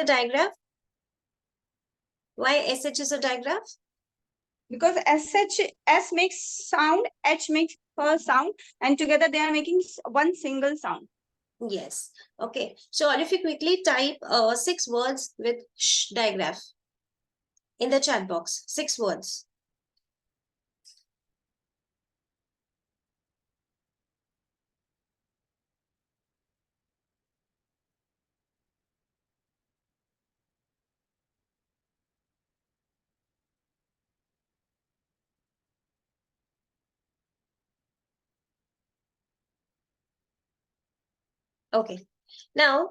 a digraph? Why SH is a digraph? Because S makes sound, H makes her sound, and together they are making one single sound. Yes. Okay. So all of you quickly type 6 words with sh digraph in the chat box. 6 words. Okay. Now,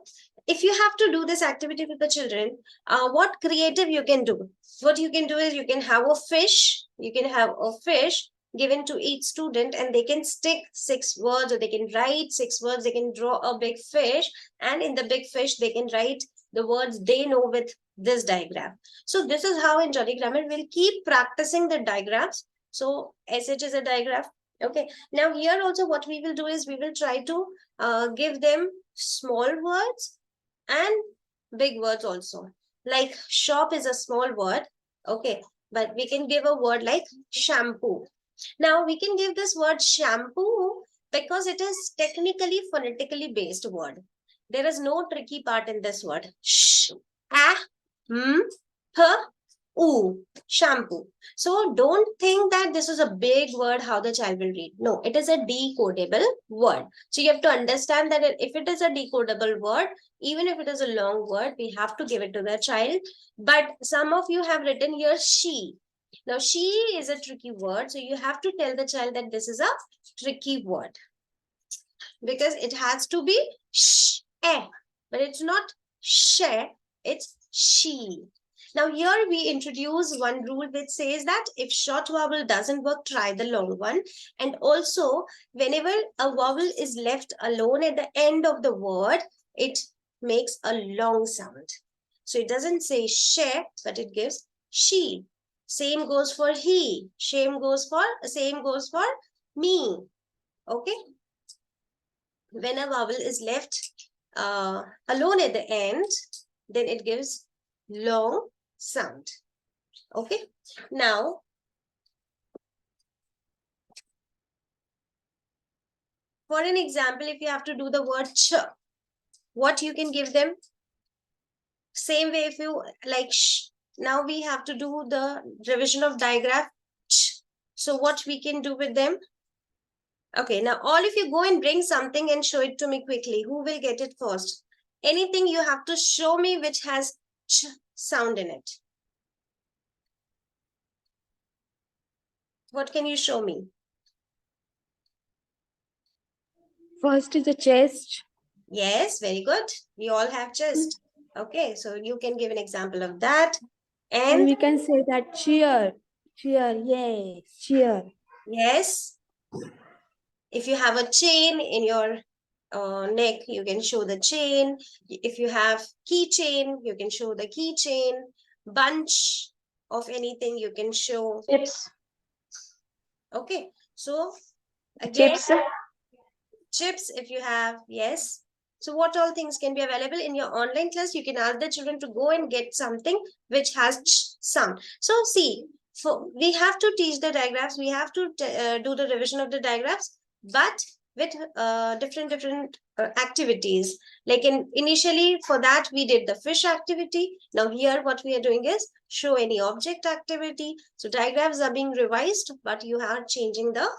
if you have to do this activity with the children, what creative you can do? What you can do is you can have a fish. You can have a fish given to each student and they can stick 6 words, or they can write 6 words. They can draw a big fish, and in the big fish, they can write the words they know with this diagram. So this is how in Jolly Grammar we'll keep practicing the diagrams. So SH is a diagram. Okay. Now here also what we will do is we will try to give them small words and big words also. Like shop is a small word. Okay. But we can give a word like shampoo. Now we can give this word shampoo because it is technically phonetically based word. There is no tricky part in this word. Sh, ah, p, ooh, shampoo. So don't think that this is a big word how the child will read. No, it is a decodable word. So you have to understand that if it is a decodable word, even if it is a long word, we have to give it to the child. But some of you have written here she. Now she is a tricky word. So you have to tell the child that this is a tricky word. Because it has to be sh, but it's not she, it's she. Now here we introduce one rule which says that if short vowel doesn't work, try the long one. And also whenever a vowel is left alone at the end of the word, it makes a long sound. So it doesn't say she, but it gives she. Same goes for he. Same goes for me. Okay. When a vowel is left alone at the end, then it gives long sound. Okay. Now, for an example, if you have to do the word ch, what you can give them? Same way if you like sh. Now we have to do the revision of digraph ch. So what we can do with them? Okay, now all of you go and bring something and show it to me quickly. Who will get it first? Anything you have to show me which has ch sound in it. What can you show me? First is the chest. Yes, very good. We all have chest. Okay, so you can give an example of that. And And we can say that cheer. Cheer, yes, cheer. yes, if you have a chain in your neck, you can show the chain. If you have keychain, you can show the keychain. Bunch of anything you can show. Chips. Okay, so again, Chips. chips if you have, yes. So what all things can be available in your online class? You can ask the children to go and get something which has ch sound. So see, we have to teach the diagrams. We have to do the revision of the diagrams, but with different activities. Like initially for that we did the fish activity. Now here what we are doing is show any object activity. So diagrams are being revised, but you are changing the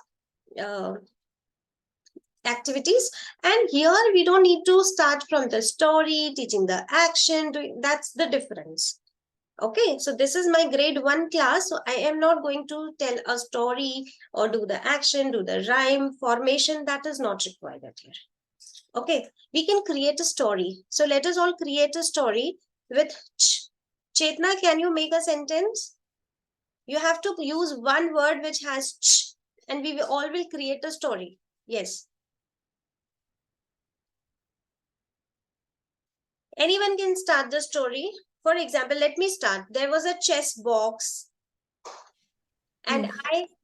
activities. And here we don't need to start from the story, teaching the action, that's the difference. Okay, so this is my grade 1 class. So I am not going to tell a story or do the action, do the rhyme, formation. That is not required here. Okay, we can create a story. So let us all create a story with ch. Chetna, can you make a sentence? You have to use one word which has ch, and we all will create a story. Yes. Anyone can start the story. For example, let me start. There was a chess box and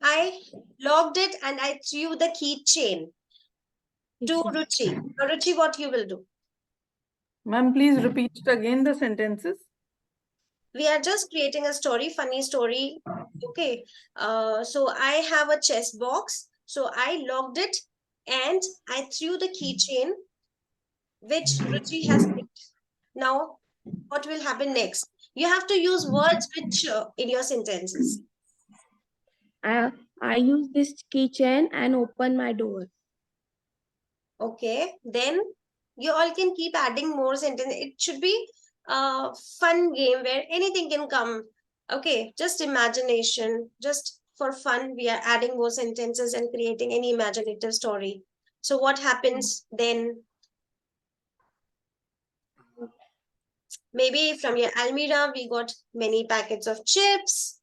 I locked it and I threw the keychain to Ruchi. Now, Ruchi, what you will do? Ma'am, please repeat it again the sentences. We are just creating a story, funny story. Okay. So I have a chess box. So I locked it and I threw the keychain which Ruchi has picked. Now, what will happen next? You have to use words which in your sentences. I use this keychain and open my door. Okay. Then you all can keep adding more sentences. It should be a fun game where anything can come. Okay. Just imagination. Just for fun, we are adding more sentences and creating any imaginative story. So what happens then? Maybe from your Almira, we got many packets of chips,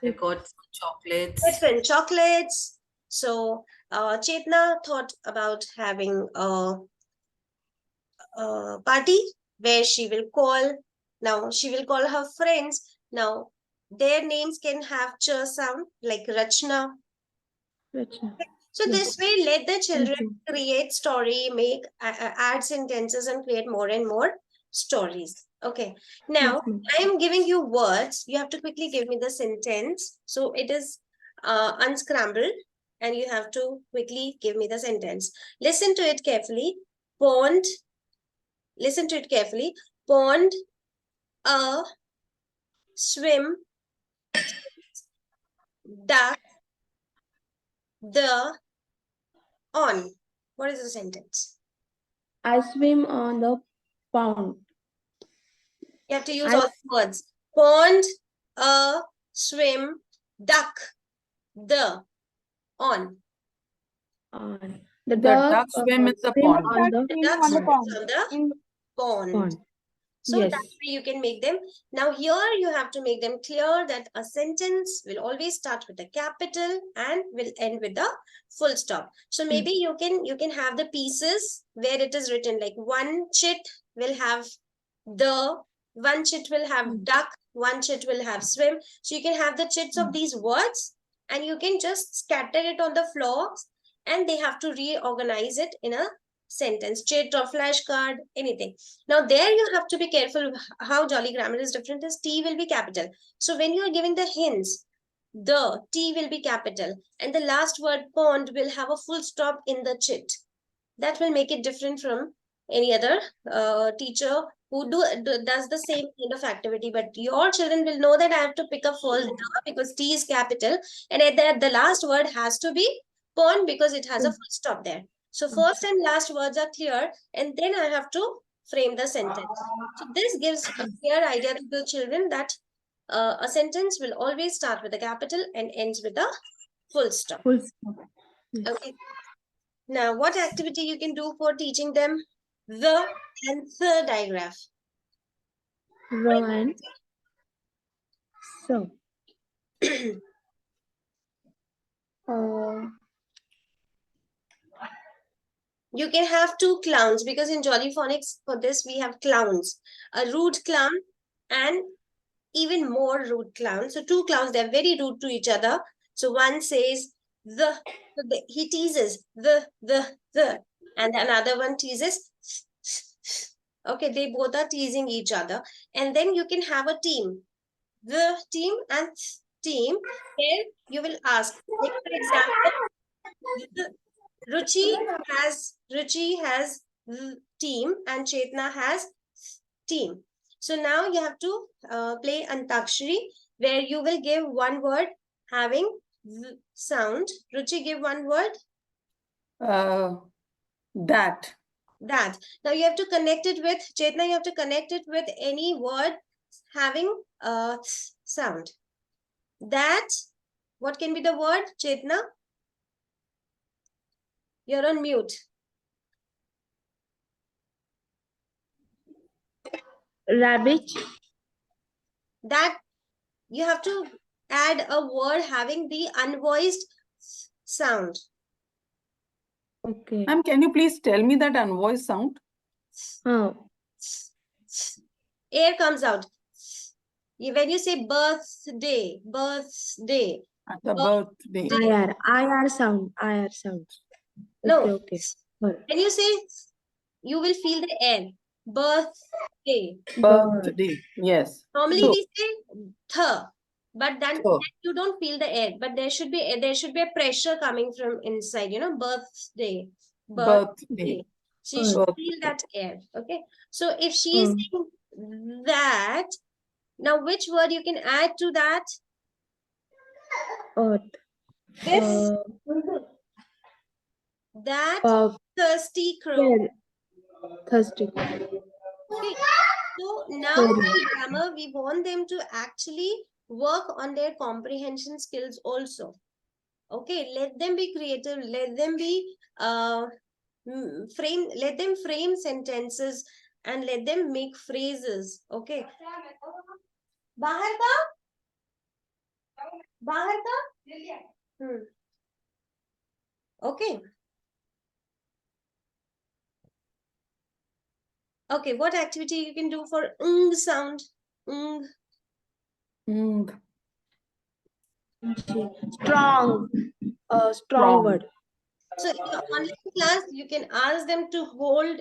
I got some chocolates. different chocolates. So Chetna thought about having a party where she will call. Now she will call her friends. Now their names can ch sound like Rachna. Rachna. So this way, let the children you. create story, make add sentences, and create more and more stories. Okay. Now Yes, ma'am. I am giving you words. You have to quickly give me the sentence. So it is unscrambled, and you have to quickly give me the sentence. Listen to it carefully. Pond. Listen to it carefully. Pond. A. Swim. Duck. The. On. What is the sentence? I swim on the pond. You have to use I- all the words. Pond, a, swim, duck, the, on. The The duck duck swim in the swim pond. on the The duck on the swims pond. on the In pond. pond. So Yes. that way you can make them. Now here you have to make them clear that a sentence will always start with a capital and will end with a full stop. So maybe you can have the pieces where it is written like one chit will have the, one chit will have duck, one chit will have swim. So you can have the chits of these words and you can just scatter it on the floor and they have to reorganize it in a sentence, chit or flashcard, anything. Now there you have to be careful how Jolly grammar is different is T will be capital. So when you are giving the hints, the T will be capital and the last word pond will have a full stop in the chit. That will make it different from any other teacher who does the same kind of activity. But your children will know that I have to pick up first the because T is capital and at that the last word has to be pond because it has a full stop there. So first and last words are clear and then I have to frame the sentence. So this gives a clear idea to the children that a sentence will always start with a capital and ends with a full stop. Full stop. Yes. Okay. Now, what activity you can do for teaching them the and the digraph? Run. So. You can have two clowns because in JollyPhonics for this we have clowns, a rude clown and even more rude clown. So two clowns, they're very rude to each other. So one says he teases the, and another one teases. Okay, they both are teasing each other. And then you can have a team, the team and team. Here you will ask, like for example, Ruchi has team and Chetna has team. So now you have to play Antakshari where you will give one word having sound. Ruchi, give one word. That. That. Now you have to connect it with, Chetna, you have to connect it with any word having sound. That, what can be the word, Chetna? You're on mute. Rabbit. That you have to add a word having the unvoiced sound. Okay. Ma'am, can you please tell me that unvoiced sound? Air comes out. When you say birthday, birthday. The birthday. IR sound. No. Okay. When you say, you will feel the air. birthday. Birthday. Yes. Normally So, we say th, but then so, you don't feel the air. But there should be a pressure coming from inside. You know, birthday, birthday. birthday. She should Birthday. feel that air. Okay. So if she is saying that, now which word you can add to that? This. That thirsty crow. Thirsty. Okay. So now in grammar, we want them to actually work on their comprehension skills also. Okay, let them be creative, let them be let them frame sentences and let them make phrases. Okay. बाहर का बाहर का Okay. Okay, what activity you can do for sound? Mm, Strong. Strong Strong. word. So in your online class, you can ask them to hold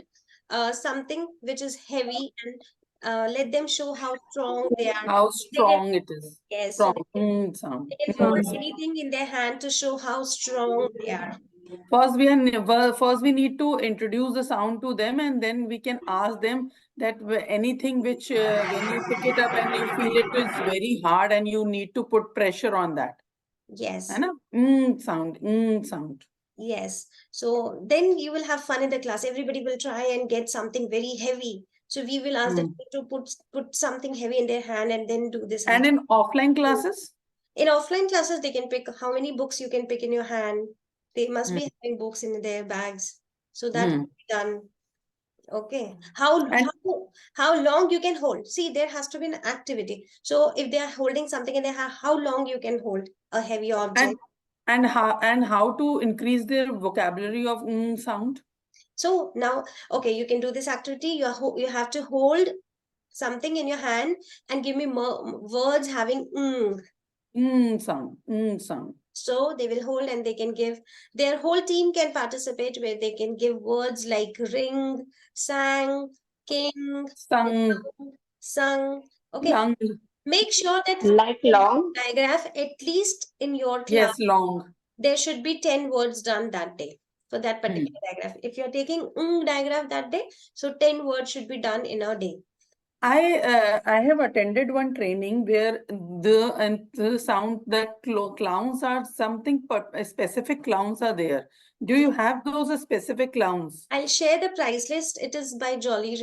something which is heavy and let them show how strong they are. How They can, strong it is. yes, so Strong. Sound. they can hold anything in their hand to show how strong they are. First we need to introduce the sound to them, and then we can ask them that anything which when you pick it up and you feel it is very hard and you need to put pressure on that. Yes. है ना? Sound. Sound. Yes. So then you will have fun in the class. Everybody will try and get something very heavy. So we will ask them to put something heavy in their hand and then do this. And in offline classes? In offline classes, they can pick how many books you can pick in your hand. They must be having books in their bags. So that can be done. Okay. How long you can hold? See, there has to be an activity. So if they are holding something in their hand, how long you can hold a heavy object? And how to increase their vocabulary of sound? So now, okay, you can do this activity. You have to hold something in your hand and give me words having Sound. Sound. So they will hold and they can give, their whole team can participate where they can give words like ring, sang, king, Sung. sung. Okay. Lung. Make sure that Like long. digraph, at least in your class, Yes, long. there should be 10 words done that day for that particular digraph. If you're taking digraph that day, so 10 words should be done in a day. I have attended one training where the sound that clowns are something, but specific clowns are there. Do you have those specific clowns? I'll share the price list. It is by Jolly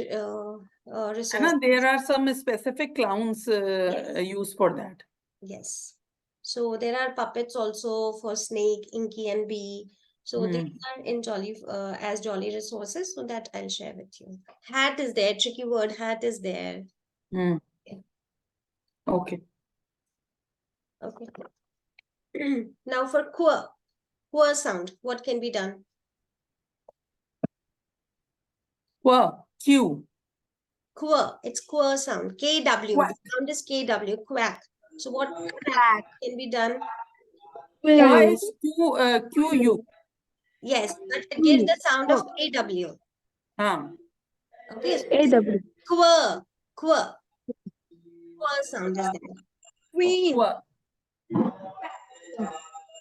Resource. And there are some specific clowns used for that. Yes. So there are puppets also for Snake, Inky, and Bee. So these are in Jolly as Jolly Resources. So that I'll share with you. Hat is there. Tricky word. Hat is there. Okay. Okay. Now for queer sound, what can be done? Q. Queer. It's queer sound. KW. Quack. The sound is KW. Quack. So what quack can be done? Yeah, it's QU. Yes, but it gives the sound of KW. Okay. So AW. queer. Queer. Queer sound is there. Queen.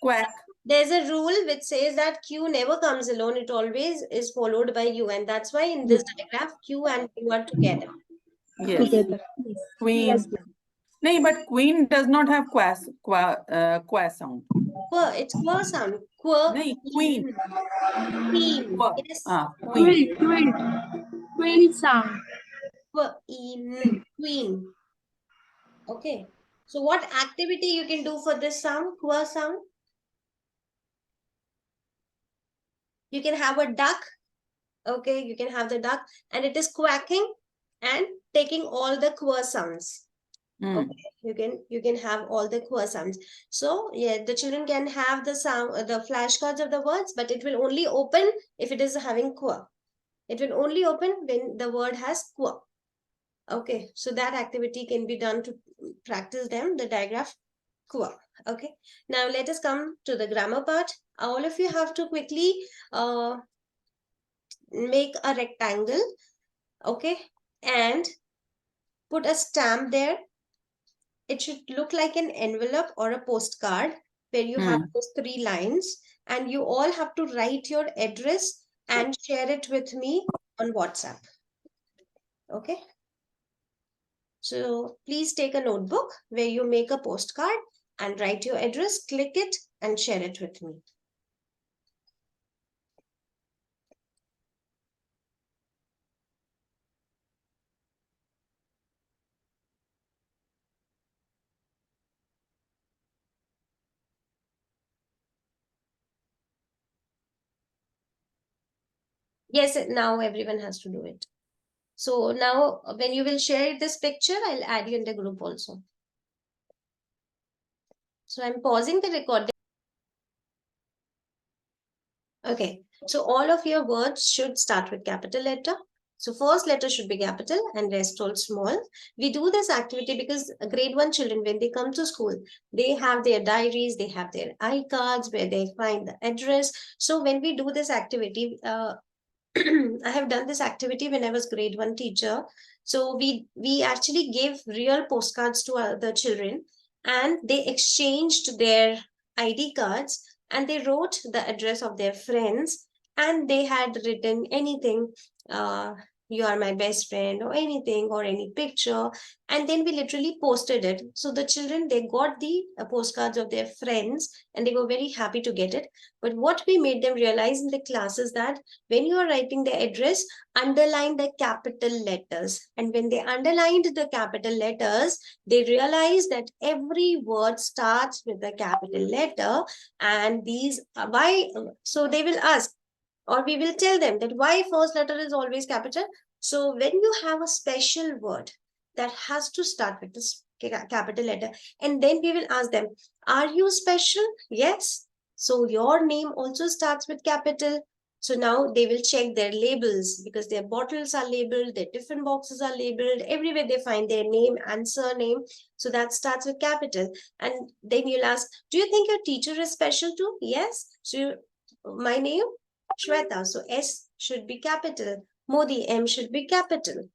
Quack. There's a rule which says that Q never comes alone. It always is followed by U. And that's why in this diagraph, Q and U are together. Yes. Together. Queen. Yes, ma'am. No, but queen does not have qua sound. Queer. It's queer sound. Queer. No, queen. Queen. Qua. Yes. Queen. Queen sound. Queen. Queen. Okay. So what activity you can do for this sound? Queer sound? You can have a duck. Okay. You can have the duck and it is quacking and taking all the queer sounds. Okay, you can have all the queer sounds. So yeah, the children can have the sound, the flashcards of the words, but it will only open if it is having queer. It will only open when the word has queer. Okay, so that activity can be done to practice them, the digraph queer. Okay, now let us come to the grammar part. All of you have to quickly make a rectangle Okay, and put a stamp there. It should look like an envelope or a postcard where you have those 3 lines, and you all have to write your address and share it with me on WhatsApp. Okay, so please take a notebook where you make a postcard and write your address, click it and share it with me. Yes, now everyone has to do it. So now when you will share this picture, I'll add you in the group also. So I'm pausing the recording. Okay, so all of your words should start with capital letter. So first letter should be capital and rest all small. We do this activity because grade 1 children, when they come to school, they have their diaries, they have their iCards where they find the address. So when we do this activity, I have done this activity when I was grade 1 teacher. So we actually gave real postcards to the children, and they exchanged their ID cards and they wrote the address of their friends, and they had written anything, uh, you are my best friend or anything or any picture, and then we literally posted it. So the children, they got the postcards of their friends and they were very happy to get it. But what we made them realize in the class is that when you are writing the address, underline the capital letters. And when they underlined the capital letters, they realized that every word starts with a capital letter. And these, why? So they will ask, or we will tell them that why first letter is always capital. So when you have a special word that has to start with this capital letter, and then we will ask them, are you special? Yes. So your name also starts with capital. So now they will check their labels because their bottles are labeled, their tiffin boxes are labeled, everywhere they find their name and surname. So that starts with capital. And then you'll ask, do you think your teacher is special too? Yes. So my name, Shweta. So S should be capital. Modi, M should be capital.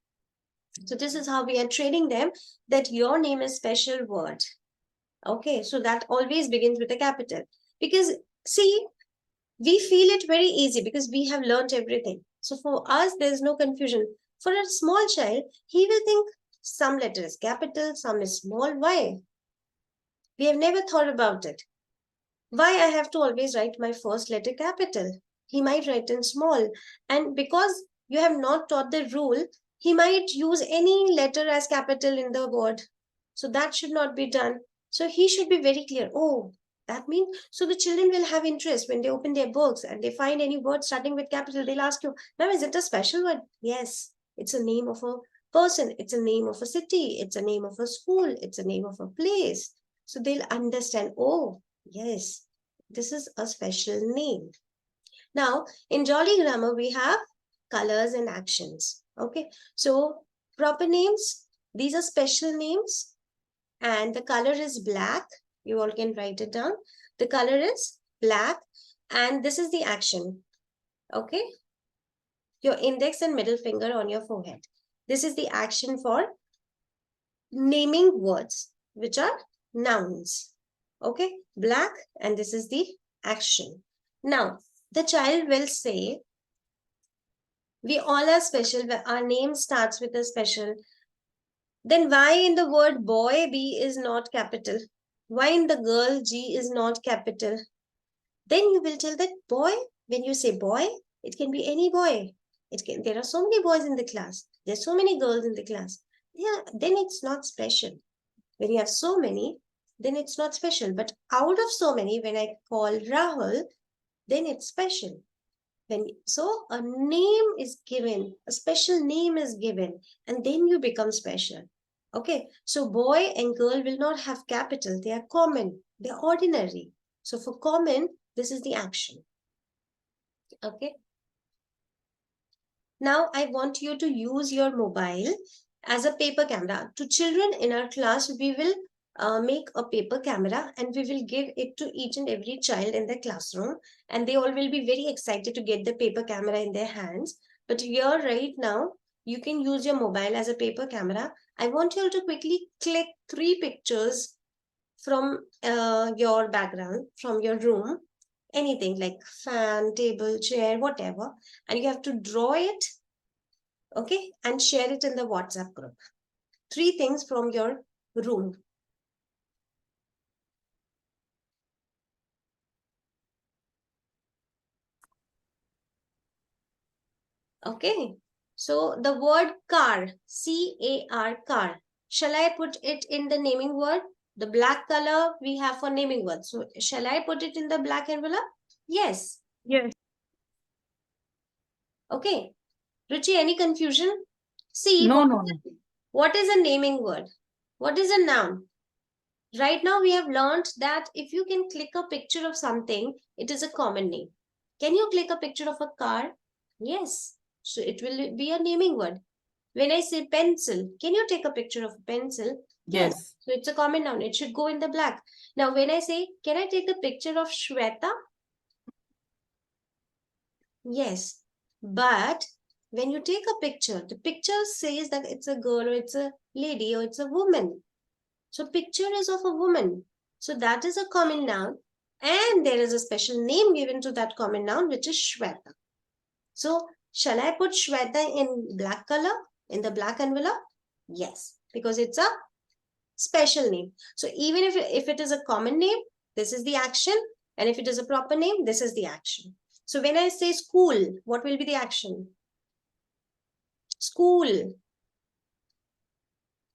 So this is how we are training them that your name is special word. Okay, so that always begins with a capital. Because see, we feel it very easy because we have learned everything. So for us, there's no confusion. For a small child, he will think some letter is capital, some is small. Why? We have never thought about it. Why I have to always write my first letter capital? He might write in small. And because you have not taught the rule, he might use any letter as capital in the word. So that should not be done. So he should be very clear. Oh, that means, so the children will have interest when they open their books and they find any word starting with capital. They'll ask you, ma'am, is it a special word? Yes, it's a name of a person. It's a name of a city. It's a name of a school. It's a name of a place. So they'll understand, oh, yes, this is a special name. Now, in Jolly Grammar, we have colors and actions. Okay, so proper names, these are special names, and the color is black. You all can write it down. The color is black, and this is the action. Okay, your index and middle finger on your forehead. This is the action for naming words, which are nouns. Okay, black, and this is the action. Now, the child will say, we all are special, our name starts with a special. Then why in the word boy, B is not capital? Why in the girl, G is not capital? Then you will tell that boy, when you say boy, it can be any boy. There are so many boys in the class. There's so many girls in the class. Yeah, then it's not special. When you have so many, then it's not special. But out of so many, when I call Rahul, then it's special. So a name is given, a special name is given, and then you become special. Okay, so boy and girl will not have capital. They are common, they are ordinary. So for common, this is the action. Okay. Now I want you to use your mobile as a paper camera. To children in our class, we will make a paper camera and we will give it to each and every child in the classroom, and they all will be very excited to get the paper camera in their hands. But here right now, you can use your mobile as a paper camera. I want you all to quickly click 3 pictures from your background, from your room, anything like fan, table, chair, whatever, and you have to draw it, okay, and share it in the WhatsApp group. 3 things from your room. Okay, so the word car, C-A-R, car. Shall I put it in the naming word? The black color we have for naming words. So shall I put it in the black envelope? Yes. Yes. Okay. Ruchi, any confusion? See, No, what, no, no. what is a naming word? What is a noun? Right now we have learned that if you can click a picture of something, it is a common name. Can you click a picture of a car? Yes. So it will be a naming word. When I say pencil, can you take a picture of a pencil? Yes. So it's a common noun. It should go in the black. Now, when I say, can I take a picture of Shweta? Yes. But when you take a picture, the picture says that it's a girl or it's a lady or it's a woman. So picture is of a woman. So that is a common noun. And there is a special name given to that common noun, which is Shweta. So shall I put Shweta in black color, in the black envelope? Yes, because it's a special name. So even if it is a common name, this is the action. And if it is a proper name, this is the action. So when I say school, what will be the action? School.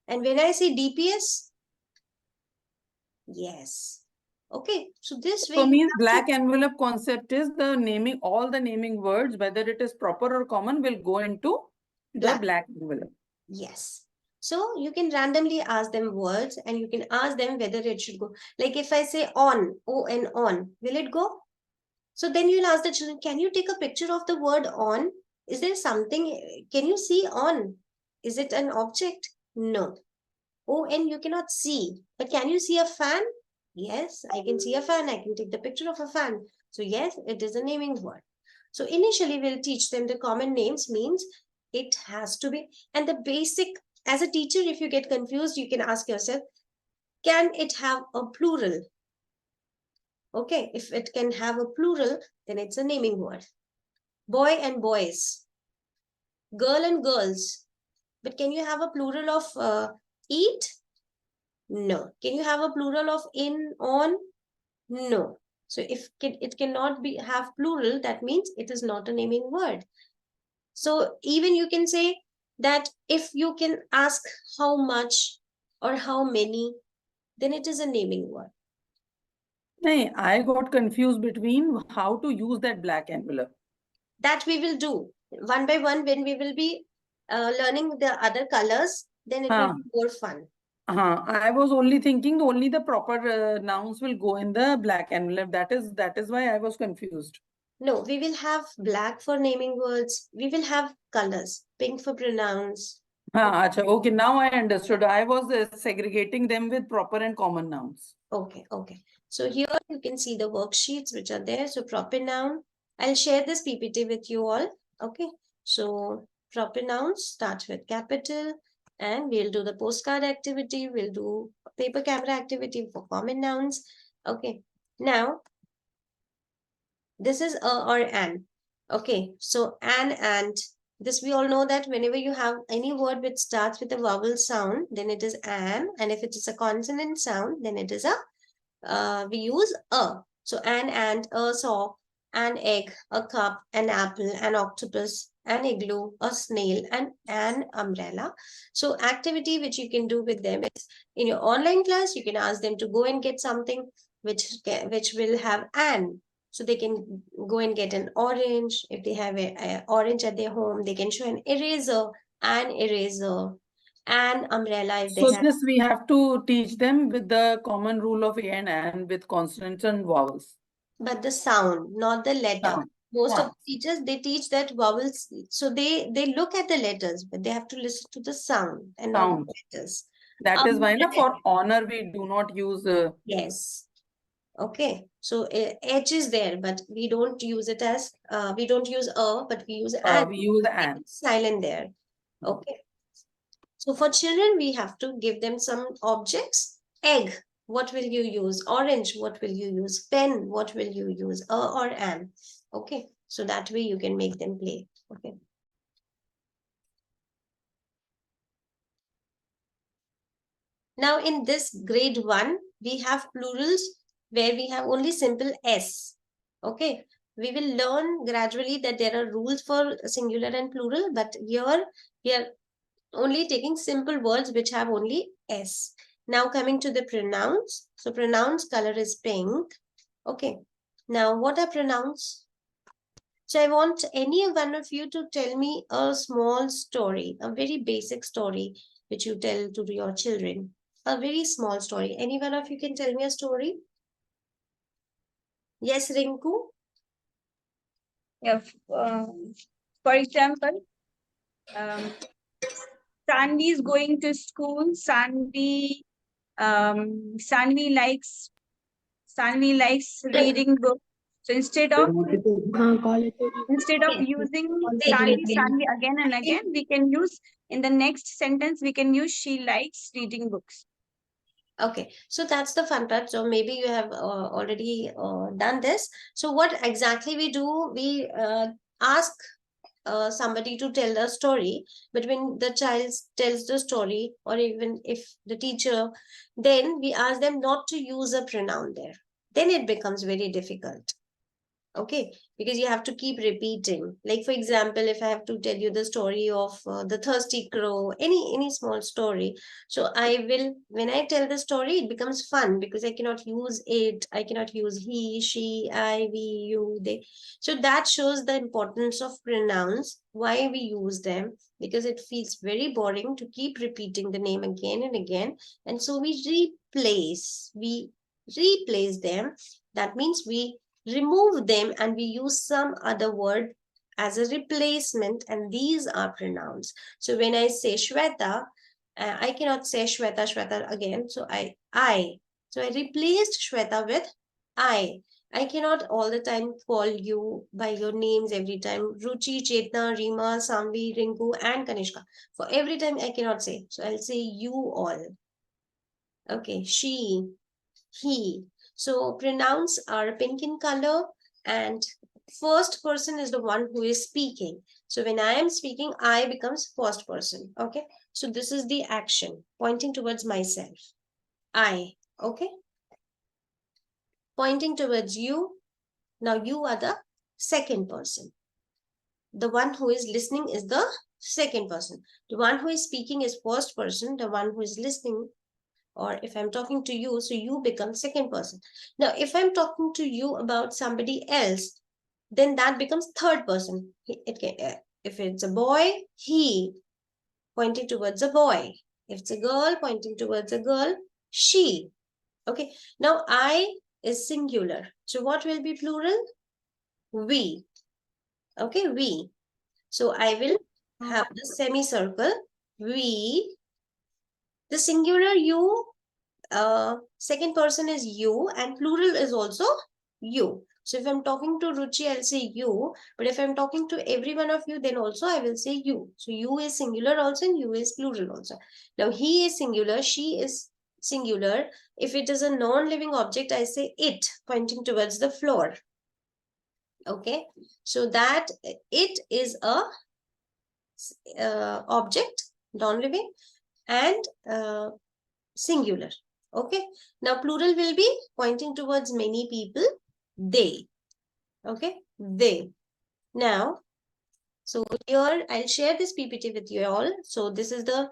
And when I say DPS, yes. Okay, so this way. So means black envelope concept is the naming, all the naming words, whether it is proper or common, will go into the black envelope. Yes. So you can randomly ask them words and you can ask them whether it should go. Like if I say on, O-N, on, will it go? So then you'll ask the children, can you take a picture of the word on? Is there something, can you see on? Is it an object? No. O-N you cannot see. But can you see a fan? Yes, I can see a fan. I can take the picture of a fan. So yes, it is a naming word. So initially we'll teach them the common names means it has to be, and the basic, as a teacher, if you get confused, you can ask yourself, can it have a plural? Okay, if it can have a plural, then it's a naming word. Boy and boys, girl and girls. But can you have a plural of eat? No. Can you have a plural of in, on? No. So if it cannot be have plural, that means it is not a naming word. So even you can say that if you can ask how much or how many, then it is a naming word. No, I got confused between how to use that black envelope. That we will do one by one when we will be learning the other colors, then it will be more fun. I was only thinking only the proper nouns will go in the black envelope. That is why I was confused. No, we will have black for naming words. We will have colors, pink for pronouns. Okay, now I understood. I was segregating them with proper and common nouns. Okay, okay. So here you can see the worksheets which are there. So proper noun. I'll share this PPT with you all. Okay. So proper nouns starts with capital and we'll do the postcard activity. We'll do paper camera activity for common nouns. Okay. Now, this is a or an. Okay. So an and. This we all know that whenever you have any word which starts with a vowel sound, then it is an. And if it is a consonant sound, then it is a we use a. So an ant, a sock, an egg, a cup, an apple, an octopus, an igloo, a snail, and an umbrella. So activity which you can do with them is in your online class, you can ask them to go and get something which will have an. So they can go and get an orange. If they have a orange at their home, they can show an eraser, an umbrella if they So have. this we have to teach them with the common rule of a and an with consonants and vowels. But the sound, not the letter. Sound. Most of Yeah. the teachers, they teach that vowels. So they look at the letters, but they have to listen to the sound and not Sound. the letters. That is why for honor we do not use. Yes. Okay. So H is there, but we don't use it as, we don't use a, but we use an. We use an. Silent there. Okay. So for children, we have to give them some objects. Egg, what will you use? Orange, what will you use? Pen, what will you use? A or an. Okay. So that way you can make them play. Okay. Now in this grade 1, we have plurals where we have only simple S. Okay. We will learn gradually that there are rules for singular and plural, but here we are only taking simple words which have only S. Now coming to the pronouns. So pronouns color is pink. Okay. Now what are pronouns? So I want any one of you to tell me a small story, a very basic story which you tell to your children. A very small story. Any one of you can tell me a story? Yes, Rinku? Yeah. For example, Sanvi is going to school. Sanvi likes reading books. So instead of Okay. using Wait, wait, wait. Sanvi again and again, we can use in the next sentence, we can use she likes reading books. Okay, so that's the fun part. So maybe you have already done this. So what exactly we do, we ask somebody to tell a story, but when the child tells the story, or even if the teacher, then we ask them not to use a pronoun there. Then it becomes very difficult. Okay, because you have to keep repeating. Like for example, if I have to tell you the story of the thirsty crow, any small story, so I will, when I tell the story, it becomes fun because I cannot use it, I cannot use he, she, I, we, you, they. So that shows the importance of pronouns, why we use them, because it feels very boring to keep repeating the name again and again, and so we replace them. That means we remove them and we use some other word as a replacement, and these are pronouns. So when I say Shweta, I cannot say Shweta again. So I replaced Shweta with I. I cannot all the time call you by your names every time. Ruchi, Chetna, Rima, Samvi, Rinku, and Kanishka. For every time I cannot say. So I'll say you all. Okay, she, he. So pronouns are pink in color, and first person is the one who is speaking. So when I am speaking, I becomes first person. Okay. So this is the action pointing towards myself. I. Okay. Pointing towards you. Now you are the second person. The one who is listening is the second person. The one who is speaking is first person. The one who is listening, or if I'm talking to you, so you become second person. Now, if I'm talking to you about somebody else, then that becomes third person. It can, if it's a boy, he, pointing towards a boy. If it's a girl, pointing towards a girl, she. Okay. Now, I is singular. So what will be plural? We. Okay, we. So I will have the semicircle. We. The singular you, second person is you, and plural is also you. So if I'm talking to Ruchi, I'll say you, but if I'm talking to every one of you, then also I will say you. So you is singular also, and you is plural also. Now he is singular, she is singular. If it is a non-living object, I say it, pointing towards the floor. Okay, so that it is a object, non-living, and singular. Okay. Now plural will be pointing towards many people. They. Okay. They. Now, so here I'll share this PPT with you all. So this is the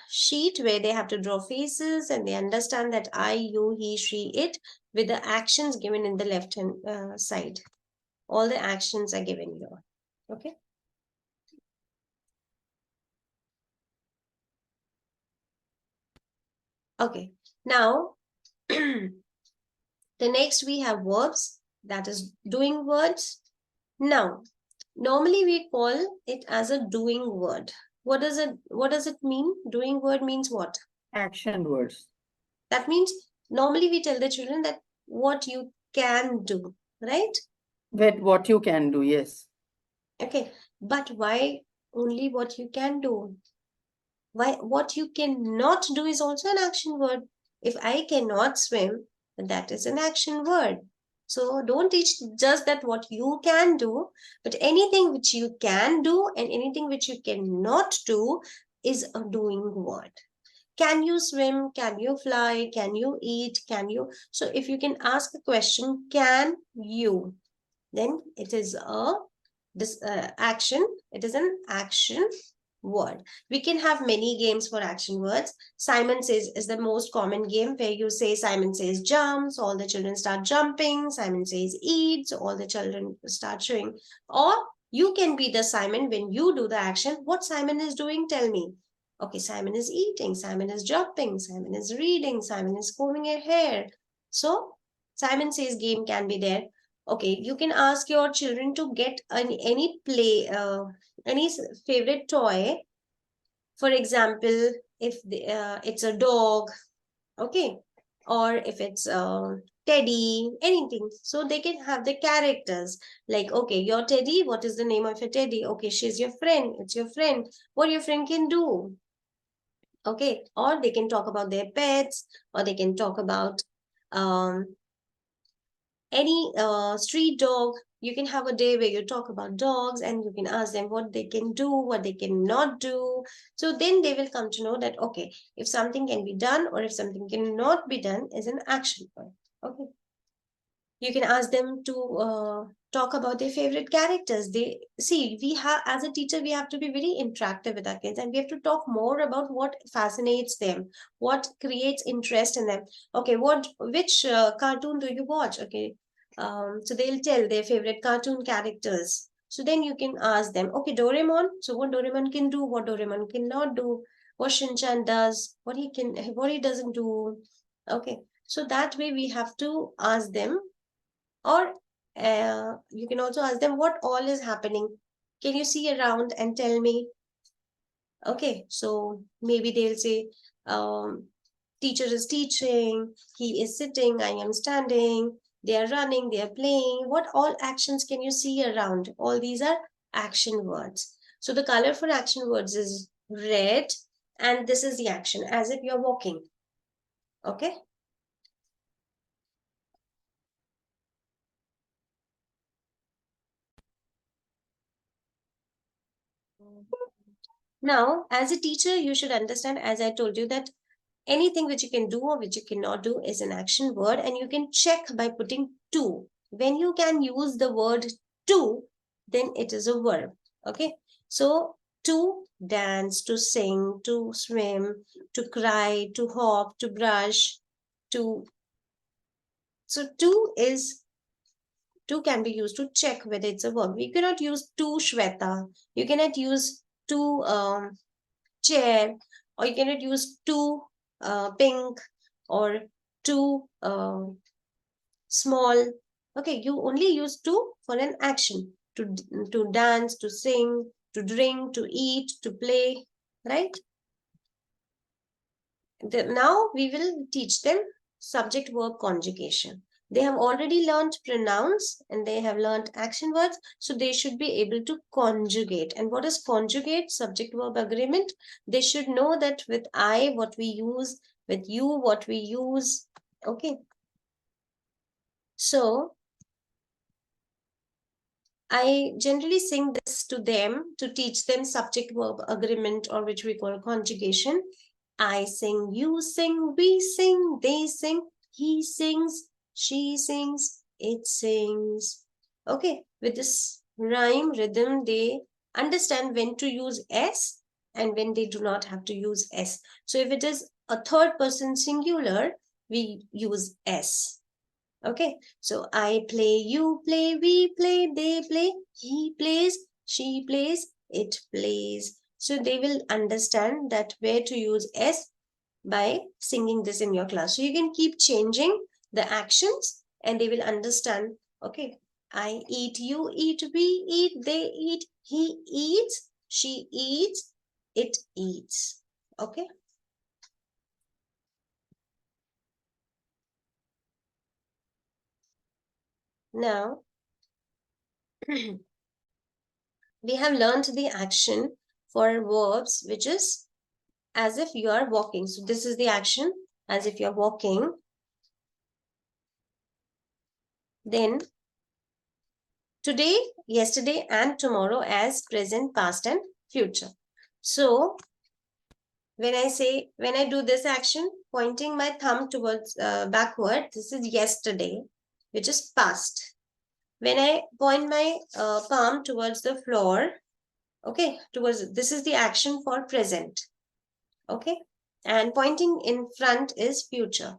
sheet where they have to draw faces and they understand that I, you, he, she, it, with the actions given in the left hand side. All the actions are given here. Okay. Okay. Now, the next we have verbs, that is doing words. Now, normally we call it as a doing word. What does it mean? Doing word means what? Action words. That means normally we tell the children that what you can do, right? What you can do, yes. Okay. But why Only what you can do. Why? What you cannot do is also an action word. If I cannot swim, then that is an action word. So don't teach just that what you can do, but anything which you can do and anything which you cannot do is a doing word. Can you swim? Can you fly? Can you eat? Can you? So if you can ask a question, can you? Then it is a this action. It is an action word. We can have many games for action words. Simon Says is the most common game where you say Simon Says jumps, all the children start jumping. Simon Says eats, all the children start showing. Or you can be the Simon when you do the action. What Simon is doing, tell me. Okay, Simon is eating, Simon is jumping, Simon is reading, Simon is combing her hair. So Simon Says game can be there. Okay, you can ask your children to get any play, any favorite toy. For example, if it's a dog, okay, or if it's a teddy, anything. So they can have the characters like, okay, your teddy, what is the name of your teddy? Okay, she's your friend, it's your friend. What your friend can do? Okay, or they can talk about their pets, or they can talk about um, any street dog. You can have a day where you talk about dogs and you can ask them what they can do, what they cannot do. So then they will come to know that, okay, if something can be done or if something cannot be done is an action word. Okay. You can ask them to talk about their favorite characters. They see, we have, as a teacher, we have to be very interactive with our kids and we have to talk more about what fascinates them, what creates interest in them. Okay, which cartoon do you watch? Okay, so they'll tell their favorite cartoon characters. So then you can ask them, okay, Doraemon. So what Doraemon can do, what Doraemon cannot do, what Shinchan does, what he can, what he doesn't do. Okay, so that way we have to ask them, or you can also ask them what all is happening. Can you see around and tell me? Okay, so maybe they'll say, teacher is teaching, he is sitting, I am standing, they are running, they are playing. What all actions can you see around? All these are action words. So the color for action words is red, and this is the action, as if you're walking. Okay. Now, as a teacher, you should understand, as I told you, that anything which you can do or which you cannot do is an action word, and you can check by putting to. When you can use the word to, then it is a verb. Okay. So to dance, to sing, to swim, to cry, to hop, to brush, to. So to can be used to check whether it's a verb. You cannot use to Shweta. You cannot use to chair, or you cannot use to pink, or to small. Okay, you only use to for an action, to dance, to sing, to drink, to eat, to play, right? Now we will teach them subject verb conjugation. They have already learned pronouns and they have learned action words, so they should be able to conjugate. And what is conjugate? Subject verb agreement. They should know that with I, what we use, with you, what we use. Okay. So I generally sing this to them to teach them subject verb agreement, or which we call conjugation. I sing, you sing, we sing, they sing, he sings, she sings, it sings. Okay, with this rhyme rhythm, they understand when to use S and when they do not have to use S. So if it is a third person singular, we use S. Okay, so I play, you play, we play, they play, he plays, she plays, it plays. So they will understand that where to use S by singing this in your class. So you can keep changing the actions and they will understand. Okay, I eat, you eat, we eat, they eat, he eats, she eats, it eats. Okay. Now, we have learned the action. for verbs, which is as if you are walking. So this is the action, as if you're walking. Then today, yesterday, and tomorrow as present, past, and future. So when I do this action, pointing my thumb towards backward, this is yesterday, which is past. When I point my palm towards the floor, okay, this is the action for present, okay, and pointing in front is future.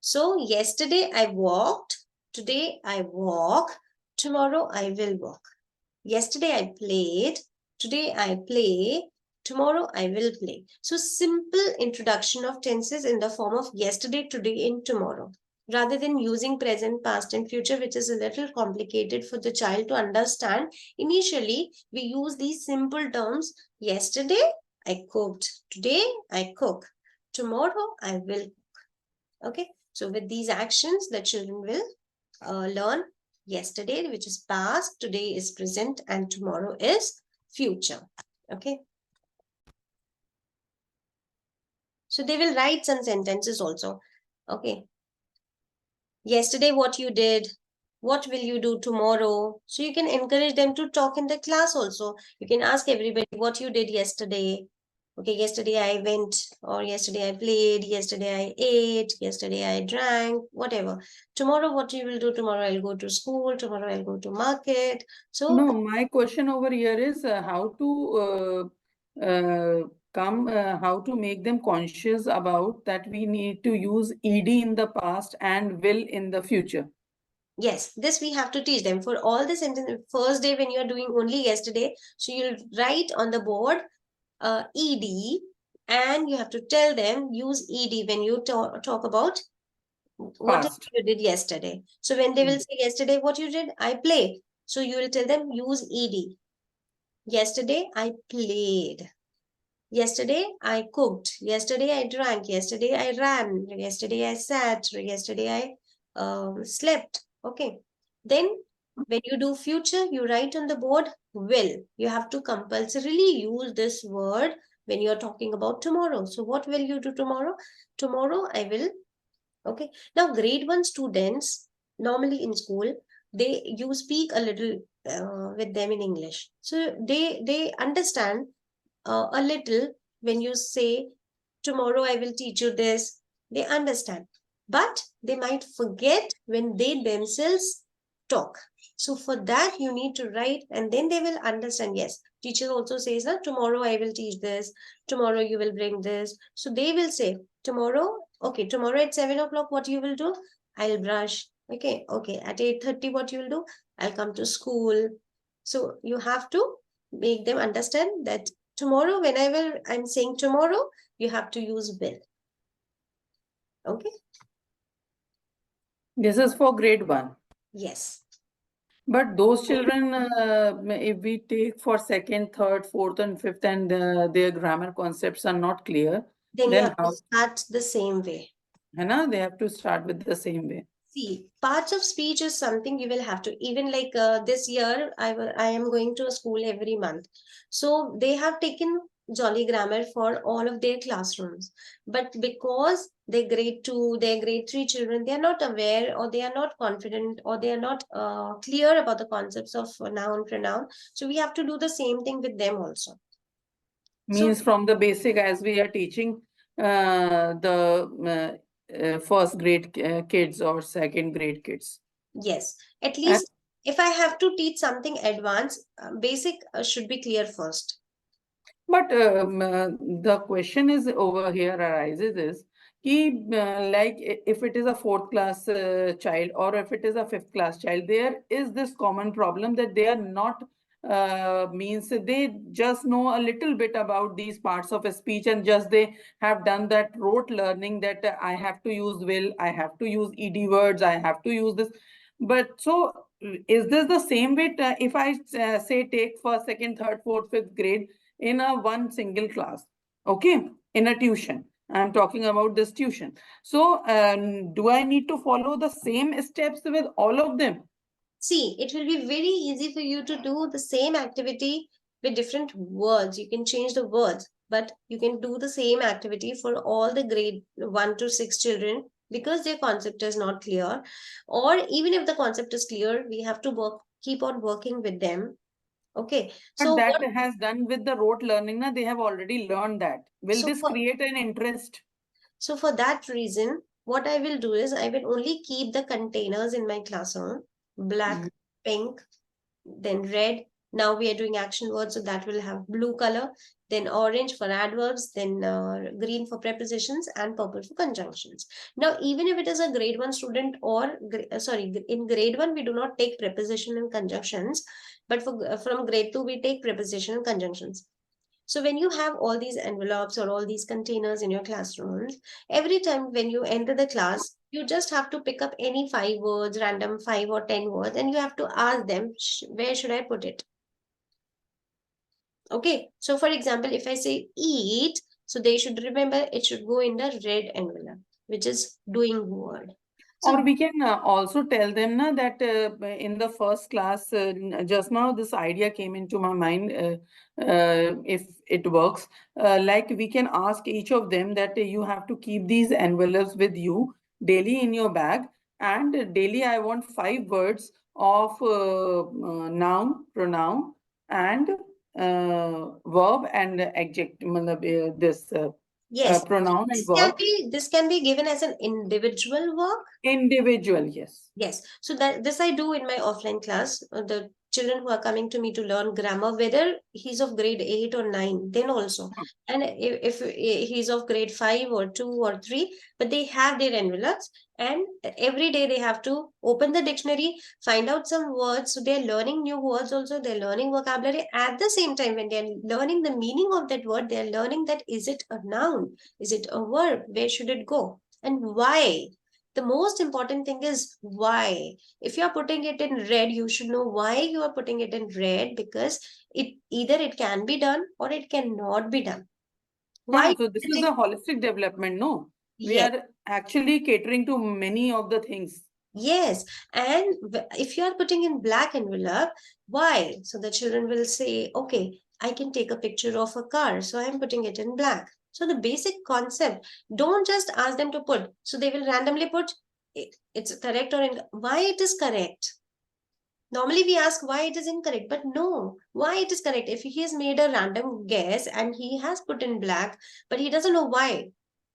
So yesterday I walked, today I walk, tomorrow I will walk. Yesterday I played, today I play, tomorrow I will play. So simple introduction of tenses in the form of yesterday, today, and tomorrow, rather than using present, past, and future, which is a little complicated for the child to understand. Initially, we use these simple terms. Yesterday, I cooked. Today, I cook. Tomorrow, I will cook. Okay. So with these actions, the children will learn yesterday, which is past, today is present, and tomorrow is future. Okay. So they will write some sentences also. Okay. Yesterday, what you did, what will you do tomorrow? So you can encourage them to talk in the class also. You can ask everybody what you did yesterday. Okay, yesterday I went, or yesterday I played, yesterday I ate, yesterday I drank, whatever. Tomorrow, what you will do tomorrow? I'll go to school, tomorrow I'll go to market. So No, my question over here is how to how to make them conscious about that we need to use ed in the past and will in the future. yes, this we have to teach them. For all the sentence, first day when you are doing only yesterday, so you'll write on the board ed, and you have to tell them use ed when you talk about what Past. you did yesterday. So when they will say yesterday what you did, I play. So you will tell them use ed. Yesterday I played. Yesterday I cooked. Yesterday I drank. Yesterday I ran. Yesterday I sat. Yesterday I slept. Okay. Then when you do future, you write on the board will. You have to compulsorily use this word when you're talking about tomorrow. So what will you do tomorrow? Tomorrow I will. Okay. Now grade 1 students, normally in school, you speak a little with them in English. So they understand a little when you say, tomorrow I will teach you this. They understand. But they might forget when they themselves talk. So for that, you need to write, and then they will understand. Yes, teacher also says that tomorrow I will teach this. Tomorrow you will bring this. So they will say, tomorrow, okay, tomorrow at 7 o'clock, what you will do? I'll brush. Okay. At 8:30, what you will do? I'll come to school. So you have to make them understand that tomorrow, whenever I'm saying tomorrow, you have to use will. Okay? This is for grade 1. Yes. But those children, if we take for second, third, fourth, and fifth, and their grammar concepts are not clear, Then you then have how? to start the same way. They have to start with the same way. See, parts of speech is something you will have to, even like this year, I am going to a school every month. So they have taken Jolly Grammar for all of their classrooms. But because they're grade 2, they're grade 3 children, they are not aware, or they are not confident, or they are not clear about the concepts of noun, pronoun. So we have to do the same thing with them also. Means from the basic, as we are teaching the first grade kids or second grade kids. Yes, at least if I have to teach something advanced, basic should be clear first. But the question is over here arises is, like if it is a fourth class child or if it is a fifth class child, there is this common problem that they are not means they just know a little bit about these parts of a speech, and just they have done that rote learning that I have to use will, I have to use ed words, I have to use this. But so is this the same way if I say take first, second, third, fourth, fifth grade in a one single class, okay, in a tuition? I'm talking about this tuition. So do I need to follow the same steps with all of them? See, it will be very easy for you to do the same activity with different words. You can change the words, but you can do the same activity for all the grade 1 to 6 children because their concept is not clear. Or even if the concept is clear, we have to keep on working with them. Okay. But So that what, has done with the rote learning, na, they have already learned that. Will So this for- create an interest? so for that reason, what I will do is I will only keep the containers in my classroom, black, Mhm. pink, then red. Now we are doing action words, so that will have blue color, then orange for adverbs, then green for prepositions, and purple for conjunctions. Now, even if it is a grade 1 student or, in grade 1, we do not take preposition and conjunctions, but from grade 2, we take preposition and conjunctions. So when you have all these envelopes or all these containers in your classrooms, every time when you enter the class, you just have to pick up any 5 words, random 5 or 10 words, and you have to ask them, where should I put it? Okay. So for example, if I say eat, so they should remember it should go in the red envelope, which is doing word. Or So we can also tell them na, that in the first class, just now this idea came into my mind, if it works, like we can ask each of them that you have to keep these envelopes with you daily in your bag, and daily I want 5 words of noun, pronoun, and verb and adjective, this yes, pronoun and verb. this can be given as an individual work. Individual, yes. Yes, so that this I do in my offline class. The children who are coming to me to learn grammar, whether he's of grade 8 or 9, then also, and if he's of grade 5 or 2 or 3, but they have their envelopes, and every day they have to open the dictionary, find out some words. So they're learning new words also. They're learning vocabulary at the same time. When they're learning the meaning of that word, they're learning that is it a noun, is it a verb, where should it go, and why. The most important thing is why. If you are putting it in red, you should know why you are putting it in red, because it can be done or it cannot be done. Why? So this is a holistic development, no? We Yes. are actually catering to many of the things. Yes, and if you are putting in black envelope, why? So the children will say, okay, I can take a picture of a car, so I'm putting it in black. So the basic concept, don't just ask them to put. So they will randomly put it's correct or why it is correct. Normally we ask why it is incorrect, but no, why it is correct. If he has made a random guess and he has put in black, but he doesn't know why.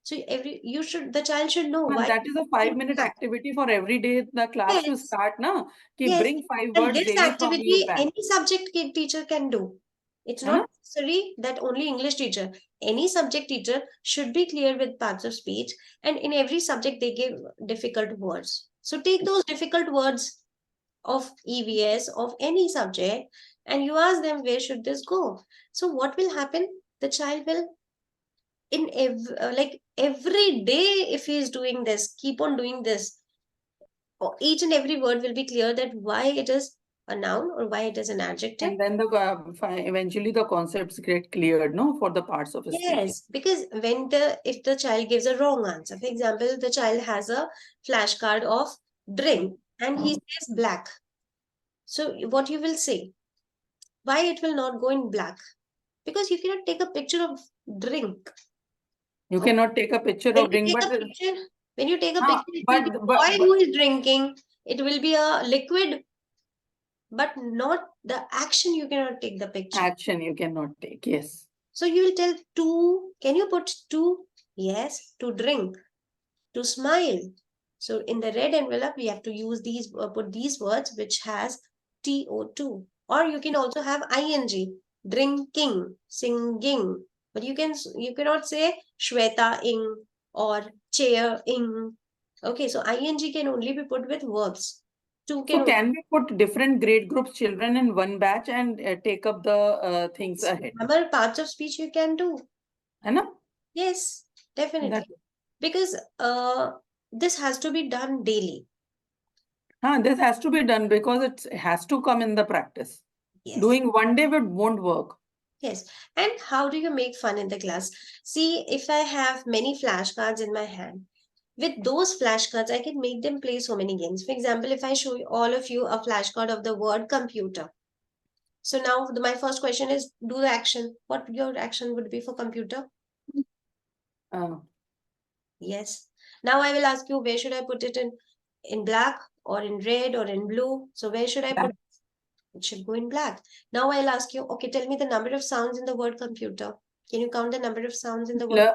So the child should know And why. that is a 5-minute activity for every day the class to Yes. start, na? Ki Yes, bring 5 and words this daily from your activity bag. any subject teacher can do. It's Hai na? not necessary that only English teacher. Any subject teacher should be clear with parts of speech, and in every subject they give difficult words. So take those difficult words of EVS of any subject and you ask them where should this go. So what will happen? The child will like every day, if he is doing this, keep on doing this, each and every word will be clear that why it is a noun or why it is an adjective. And then eventually the concepts get cleared, no, for the parts of speaking. Yes, because if the child gives a wrong answer, for example, the child has a flashcard of drink and he says black. So what you will say? Why it will not go in black? Because you cannot take a picture of drink. You cannot take a picture When of you drink, take but a picture, when you take a ah, picture, it will be a but boy who is drinking. It will be a liquid, but not the action. You cannot take the picture. action you cannot take, yes. So you will tell to, can you put to? Yes, to drink, to smile. So in the red envelope, we have to use put these words which has TO2. Or you can also have ing, drinking, singing. But you cannot say Shweta ing or chair ing. Okay, so ing can only be put with verbs. So can we put different grade groups children in one batch and take up the things ahead? Other parts of speech you can do. Hai na? Yes, definitely. Because this has to be done daily. This has to be done because it has to come in the practice. Yes. Doing one day won't work. Yes. And how do you make fun in the class? See, if I have many flashcards in my hand, with those flashcards, I can make them play so many games. For example, if I show all of you a flashcard of the word computer, So now my first question is, do the action. What your action would be for computer? Yes. Now I will ask you, where should I put it in black or in red or in blue? So where should I put it? It should go in black. Now I'll ask you, okay, tell me the number of sounds in the word computer. Can you count the number of sounds in the word?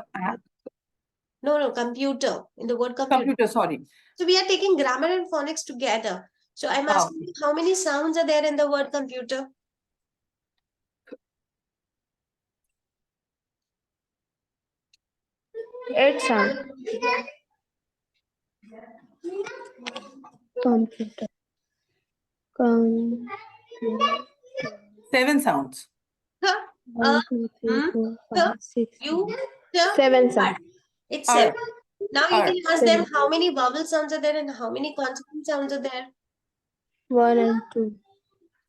No, computer. In the word computer. Computer, sorry. So we are taking grammar and phonics together. So I'm asking you, how many sounds are there in the word computer? Eight sound. Computer. 7 sounds. Huh? 1, 2, 3, 4, 5, 6, You, 7 sound. it's 7. Now you can ask them, Seven. how many vowel sounds are there and how many consonant sounds are there? 1 and 2.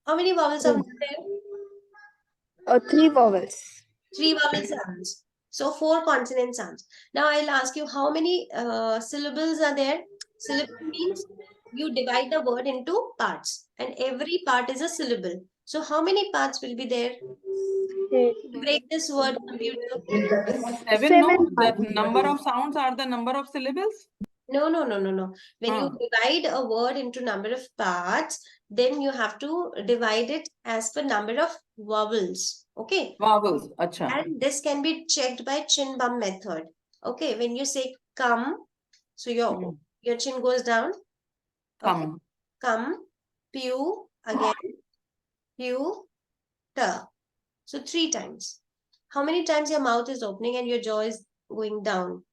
How many vowel sounds are there? 3 vowels. 3 vowel sounds. So 4 consonant sounds. Now I'll ask you, how many syllables are there? Syllable means you divide the word into parts and every part is a syllable. So how many parts will be there? 8. Break this word computer. 7, no? Seven The parts. number of sounds are the number of syllables? No. When you Huh. divide a word into number of parts, then you have to divide it as per number of vowels. Okay. Vowels, acha. And this can be checked by chin bump method. Okay. When you say come, so your chin goes down. Okay. Come. Come, pew, again, pew, ta. So 3 times. How many times your mouth is opening and your jaw is going down?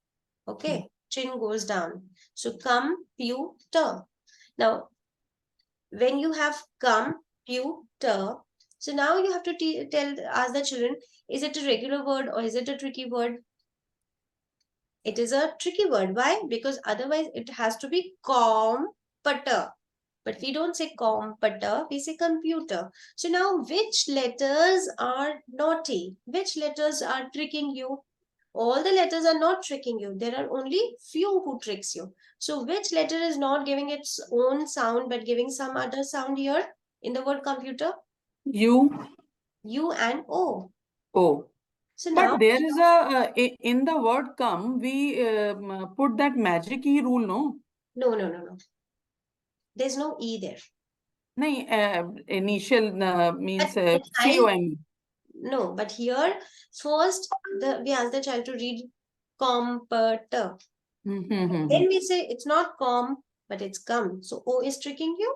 Okay. Chin goes down. So come, pew, ta. Now, when you have come, pew, ta, so now you have to ask the children, is it a regular word or is it a tricky word? It is a tricky word. Why? Because otherwise it has to be computer. But we don't say computer, we say computer. So now which letters are naughty? Which letters are tricking you? All the letters are not tricking you. There are only few who tricks you. So which letter is not giving its own sound but giving some other sound here in the word computer? U, U and O. O. So now, But there is a, in the word come, we put that magic E rule, no? no. There's no E there. No, initial means But C-O-M. No, but here first we ask the child to read computer. Then we say it's not com, but it's come. So O is tricking you.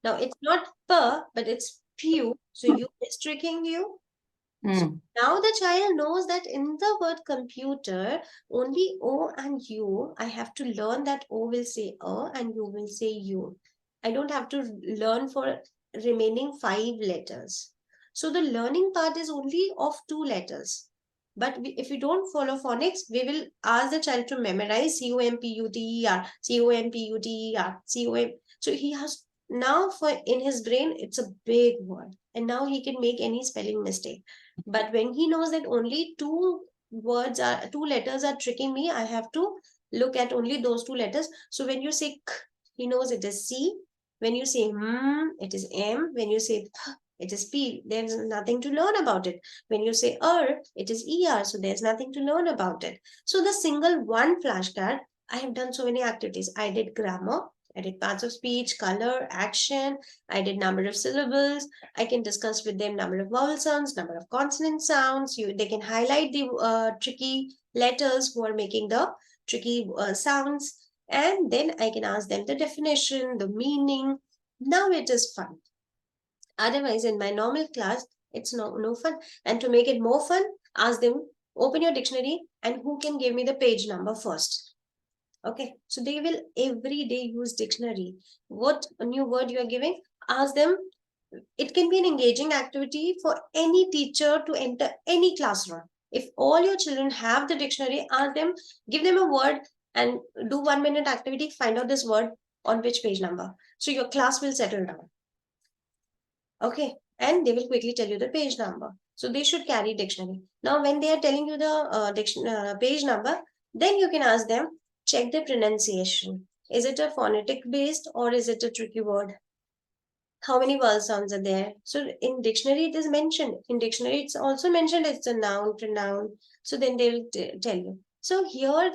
Now it's not per, but it's pew. So U is tricking you. So now the child knows that in the word computer, only O and U, I have to learn that O will say and U will say U. I don't have to learn for remaining 5 letters. So the learning part is only of 2 letters. But if we don't follow phonics, we will ask the child to memorize C-O-M-P-U-T-E-R, C-O-M-P-U-T-E-R, C-O-M. So he has now in his brain, it's a big word. And now he can make any spelling mistake. But when he knows that only 2 letters are tricking me, I have to look at only those 2 letters. So when you say k, he knows it is C. When you say it is M. When you say p, it is P. There's nothing to learn about it. When you say it is ER. So there's nothing to learn about it. So the single one flashcard, I have done so many activities. I did grammar. I did parts of speech, color, action. I did number of syllables. I can discuss with them number of vowel sounds, number of consonant sounds. They can highlight the tricky letters who are making the tricky sounds. And then I can ask them the definition, the meaning. Now it is fun. Otherwise, in my normal class, it's no fun. And to make it more fun, ask them, open your dictionary and who can give me the page number first. Okay, so they will every day use dictionary. What a new word you are giving, ask them. It can be an engaging activity for any teacher to enter any classroom. If all your children have the dictionary, ask them, give them a word and do 1 minute activity, find out this word on which page number. So your class will settle down. Okay, and they will quickly tell you the page number. So they should carry dictionary. Now, when they are telling you the page number, then you can ask them, check the pronunciation. Is it a phonetic based or is it a tricky word? How many vowel sounds are there? So in dictionary it is mentioned. In dictionary it's also mentioned it's a noun, pronoun. So then they'll tell you. So here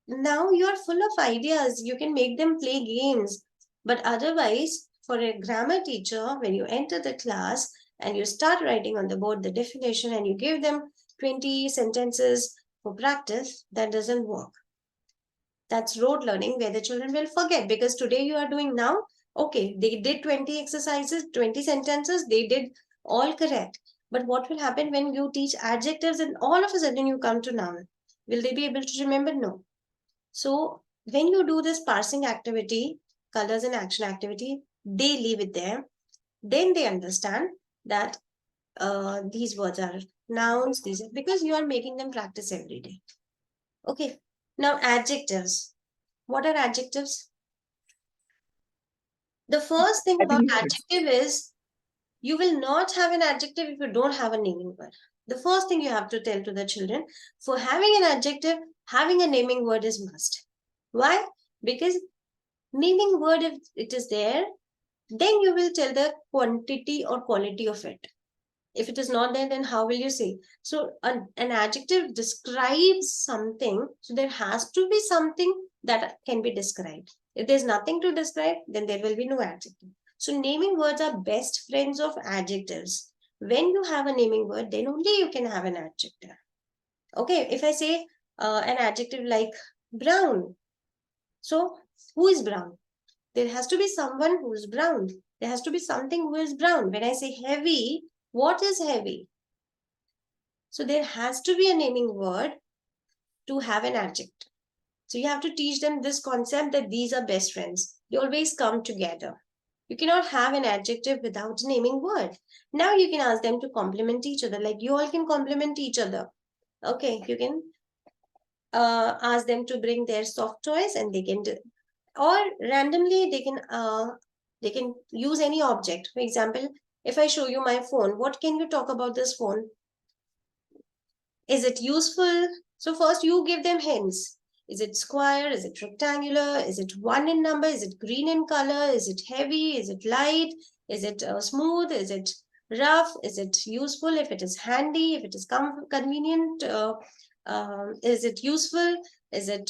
now you are full of ideas. You can make them play games. But otherwise, for a grammar teacher, when you enter the class and you start writing on the board the definition and you give them 20 sentences for practice, that doesn't work. That's rote learning where the children will forget, because today you are doing now, okay, they did 20 exercises, 20 sentences, they did all correct. But what will happen when you teach adjectives and all of a sudden you come to noun? Will they be able to remember? No. So when you do this parsing activity, colors and action activity, they leave it there. Then they understand that these words are nouns, these are, because you are making them practice every day. Okay. Now adjectives. What are adjectives? The first thing about adjective is you will not have an adjective if you don't have a naming word. The first thing you have to tell to the children, for having an adjective, having a naming word is must. Why? Because naming word, if it is there, then you will tell the quantity or quality of it. If it is not there, then how will you say? So an adjective describes something. So there has to be something that can be described. If there's nothing to describe, then there will be no adjective. So naming words are best friends of adjectives. When you have a naming word, then only you can have an adjective. Okay, if I say an adjective like brown, so who is brown? There has to be someone who is brown. There has to be something who is brown. When I say heavy, what is heavy? So there has to be a naming word to have an adjective. So you have to teach them this concept that these are best friends. They always come together. You cannot have an adjective without a naming word. Now you can ask them to complement each other. Like you all can complement each other. Okay, you can ask them to bring their soft toys and they can do, or randomly they can use any object. For example, if I show you my phone, what can you talk about this phone? Is it useful? So first you give them hints. Is it square? Is it rectangular? Is it one in number? Is it green in color? Is it heavy? Is it light? Is it smooth? Is it rough? Is it useful? If it is handy, if it is convenient, is it useful? Is it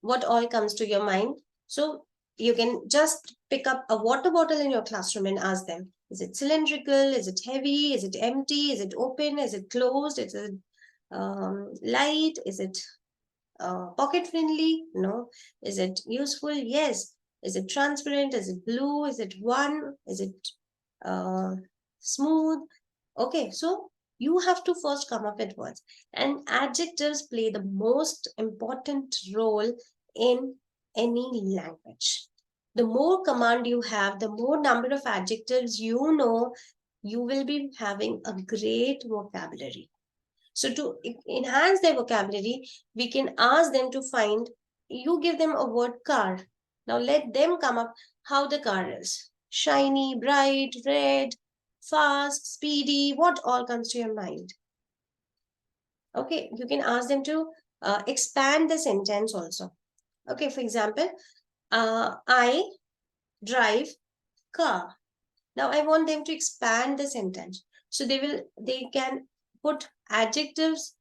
what all comes to your mind? So you can just pick up a water bottle in your classroom and ask them, is it cylindrical? Is it heavy? Is it empty? Is it open? Is it closed? Is it light? Is it pocket friendly? No. Is it useful? Yes. Is it transparent? Is it blue? Is it one? Is it smooth? Okay, so you have to first come up with words, and adjectives play the most important role in any language. The more command you have, the more number of adjectives you know, you will be having a great vocabulary. So to enhance their vocabulary, we can ask them to find, you give them a word car. Now let them come up how the car is. Shiny, bright, red, fast, speedy, what all comes to your mind? Okay, you can ask them to expand the sentence also. Okay, for example, I drive car. Now I want them to expand the sentence. So they can put adjectives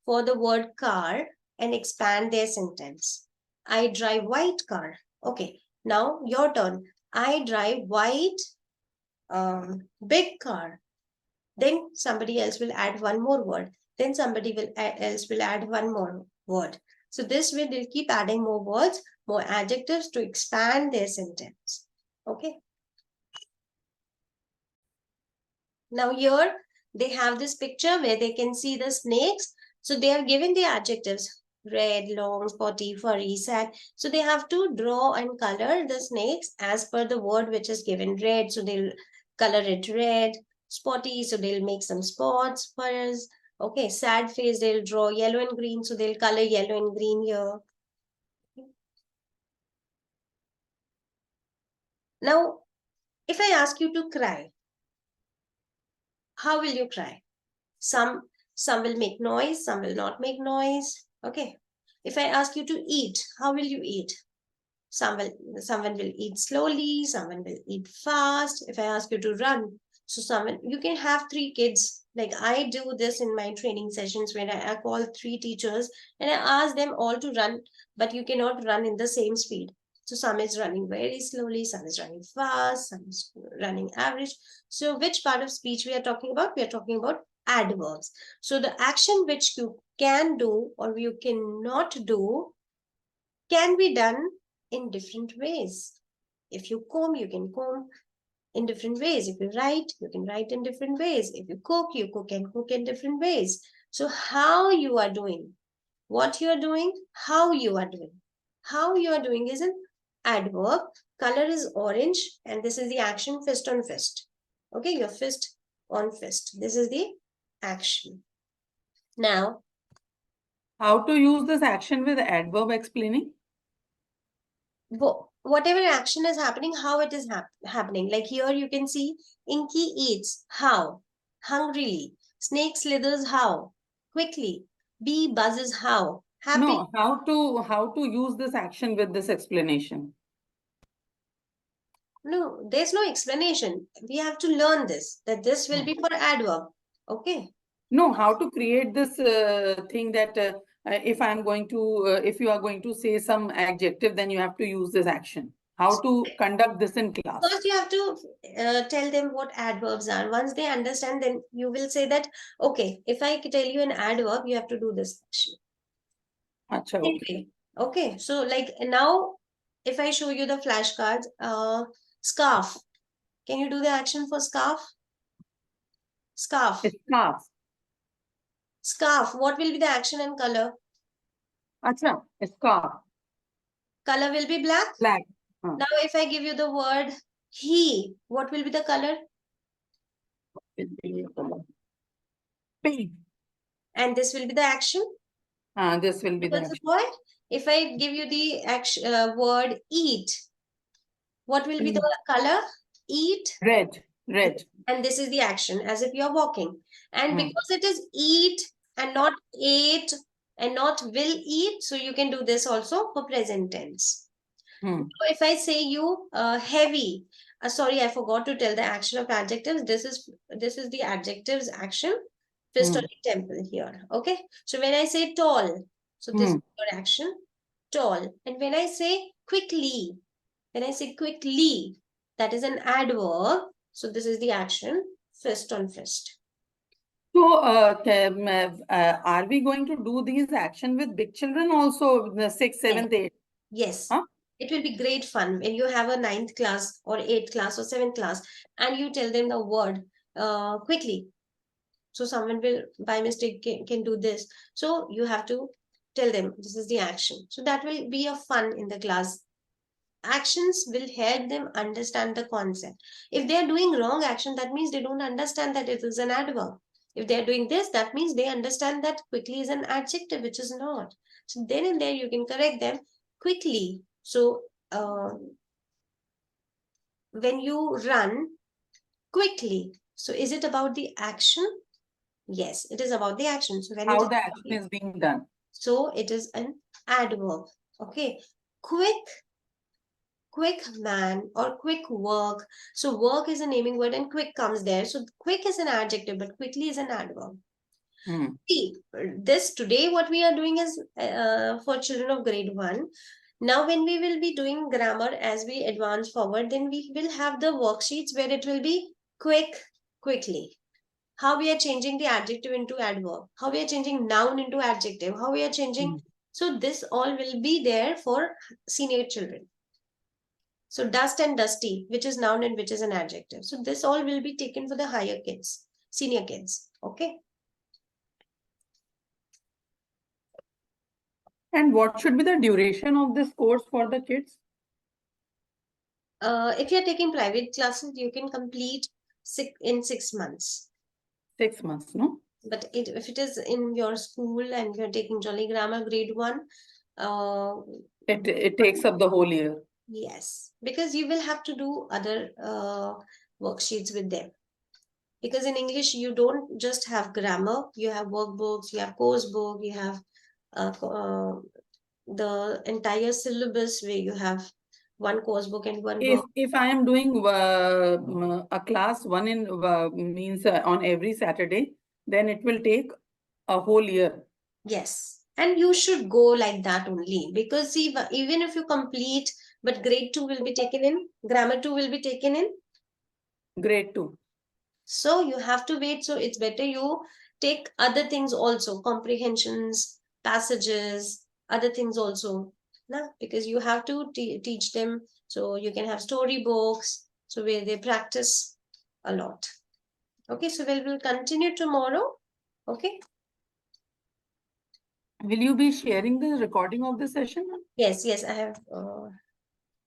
for the word car and expand their sentence. I drive white car. Okay, now your turn. I drive white big car. Then somebody else will add one more word. Then somebody else will add one more word. So this way they'll keep adding more words, more adjectives to expand their sentence. Okay. Now here they have this picture where they can see the snakes. So they are given the adjectives: red, long, spotty, furry, sad. So they have to draw and color the snakes as per the word which is given. Red, so they'll color it red. Spotty, so they'll make some spots, furs. Okay, sad face, they'll draw yellow and green, so they'll color yellow and green here. Now, if I ask you to cry, how will you cry? Some will make noise, some will not make noise. Okay. If I ask you to eat, how will you eat? Someone will eat slowly, someone will eat fast. If I ask you to run, so you can have 3 kids. Like I do this in my training sessions when I call 3 teachers and I ask them all to run, but you cannot run in the same speed. So some is running very slowly, some is running fast, some is running average. So which part of speech we are talking about? We are talking about adverbs. So the action which you can do or you cannot do can be done in different ways. If you comb, you can comb in different ways. If you can write in different ways. If you cook and cook in different ways. So how you are doing, what you are doing, how you are doing. How you are doing is an adverb. Color is orange and this is the action, fist on fist. Okay, your fist on fist. This is the action. Now, How to use this action with adverb explaining? whatever action is happening, how it is happening. Like here you can see Inky eats, how? Hungrily. Snake slithers, how? Quickly. Bee buzzes, how? Happy. No, how to use this action with this explanation. No, there's no explanation. We have to learn this, that this will be for adverb. Okay. No, how to create this thing that if I'm going to, if you are going to say some adjective, then you have to use this action. How to conduct this in class? First, you have to tell them what adverbs are. Once they understand, then you will say that, okay, if I tell you an adverb, you have to do this action. Acha, okay. Okay, so like now, if I show you the flashcards, scarf. Can you do the action for scarf? Scarf. Scarf. Scarf. What will be the action and color? Acha, scarf. Color will be black. Black. Now, if I give you the word he, what will be the color? Pink. And this will be the action. This will be the Because action. what? If I give you the action, word eat, what will be the color? Eat. Red. Red. And this is the action, as if you're walking. And because it is eat and not ate and not will eat, so you can do this also for present tense. So if I say you heavy, sorry, I forgot to tell the action of adjectives. This is the adjectives action. Fist on the temple here. Okay. So when I say tall, so this is your action, tall. And when I say quickly, that is an adverb. So this is the action, fist on fist. So, are we going to do these action with big children also, the 6th, 7th, 8th? Yes. Huh? It will be great fun when you have a 9th class or 8th class or 7th class and you tell them the word quickly. So someone will by mistake can do this. So you have to tell them this is the action. So that will be a fun in the class. Actions will help them understand the concept. If they are doing wrong action, that means they don't understand that it is an adverb. If they are doing this, that means they understand that quickly is an adjective, which is not. So then and there you can correct them quickly. So when you run quickly, so is it about the action? Yes, it is about the action. So when How the action is being done. So it is an adverb. Okay. Quick man or quick work. So work is a naming word and quick comes there. So quick is an adjective, but quickly is an adverb. See, this today what we are doing is for children of grade 1. Now when we will be doing grammar as we advance forward, then we will have the worksheets where it will be quickly. How we are changing the adjective into adverb, how we are changing noun into adjective, how we are changing. So this all will be there for senior children. So dust and dusty, which is noun and which is an adjective. So this all will be taken for the higher kids, senior kids. Okay. And what should be the duration of this course for the kids? If you're taking private classes, you can complete in 6 months. 6 months, no? But if it is in your school and you're taking Jolly Grammar grade 1, it takes up the whole year. Yes, because you will have to do other worksheets with them. Because in English, you don't just have grammar, you have workbooks, you have course book, you have the entire syllabus where you have one course book and one If work. I am doing a class one in means on every Saturday, then it will take a whole year. Yes. And you should go like that only, because even if you complete, but grade 2 will be taken in, grammar 2 will be taken in. Grade 2. So you have to wait. So it's better you take other things also, comprehensions, passages, other things also. Nah? Because you have to teach them. So you can have storybooks, so where they practice a lot. Okay, so we'll continue tomorrow. Okay. Will you be sharing the recording of the session? Yes, I have